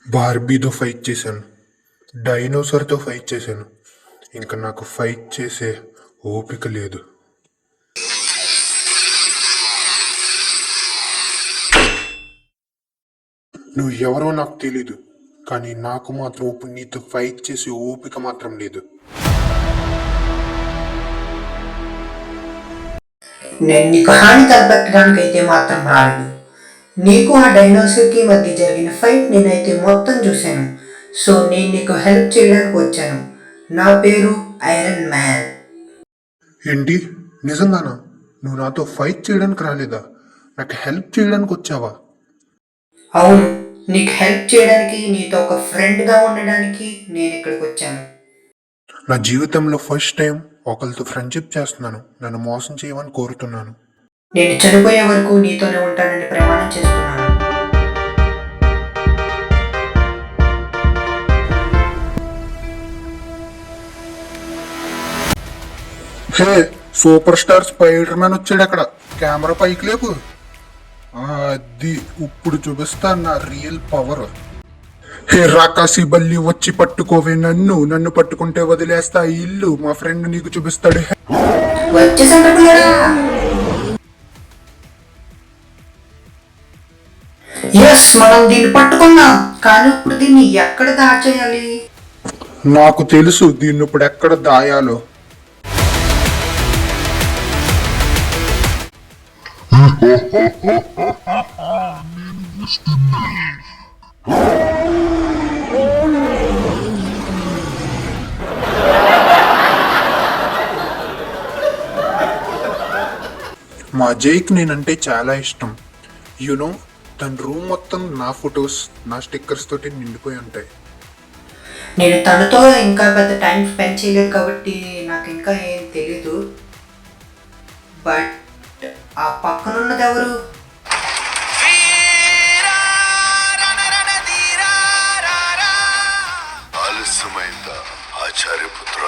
బార్బీతో fight చేశాను, డైనోసార్తో fight చేశాను. ఇంకా నాకు ఫైట్ చేసే ఓపిక లేదు. నువ్వు ఎవరో నాకు తెలీదు, కానీ నాకు మాత్రం ఇప్పుడు నీతో ఫైట్ చేసే ఓపిక మాత్రం లేదు. నేను నీకు హాని తలపెట్టడానికి అయితే మాత్రం రాలేదు. నీకు ఆ డైనోసార్కి మధ్య జరిగిన ఫైట్ నేనైతే మొత్తం చూశాను. సో నేను నీకు హెల్ప్ చేయడానికి వచ్చాను. నా పేరు ఐరన్ మ్యాన్. ఏంటి, నిజంగానా? నువ్వు నాతో ఫైట్ చేయడానికి రాలేదా? నాకు హెల్ప్ చేయడానికి వచ్చావా? అవును, నీకు హెల్ప్ చేయడానికి, నీతో ఒక ఫ్రెండ్గా ఉండడానికి నేను ఇక్కడికి వచ్చాను. నా జీవితంలో ఫస్ట్ టైం ఒకరితో ఫ్రెండ్షిప్ చేస్తున్నాను. నన్ను మోసం చేయమని కోరుతున్నాను. నేను చనిపోయే వరకు నీతోనే ఉంటానని ప్రమాణం చేస్తున్నాను. హే, సూపర్ స్టార్ స్పైడర్ మ్యాన్ వచ్చాడు. అక్కడ కెమెరా పైకి లేపు. అది ఇప్పుడు చూపిస్తా నా రియల్ పవర్. హే రాకాసి బల్లి, వచ్చి పట్టుకోవే నన్ను. నన్ను పట్టుకుంటే వదిలేస్తా ఈ ఇల్లు. మా ఫ్రెండ్ నీకు చూపిస్తాడు. ఎస్, మనం దీన్ని పట్టుకున్నాం. కానీ ఇప్పుడు దీన్ని ఎక్కడ దాచేయాలి? నాకు తెలుసు దీన్ని ఇప్పుడు ఎక్కడ దాయాలో. మా జైక్ నేనంటే చాలా ఇష్టం. యునో, తన రూమ్ మొత్తం నా ఫొటోస్, నా స్టిక్కర్స్ తోటి నిండిపోయి ఉంటాయి. నేను తనతో ఇంకా పెద్ద టైం స్పెండ్ చేయలేదు కాబట్టి నాకు ఇంకా ఏం తెలీదు. బట్ ఆ పక్కనున్నది ఎవరు? ఆలస్యమైందా ఆచార్యపుత్ర?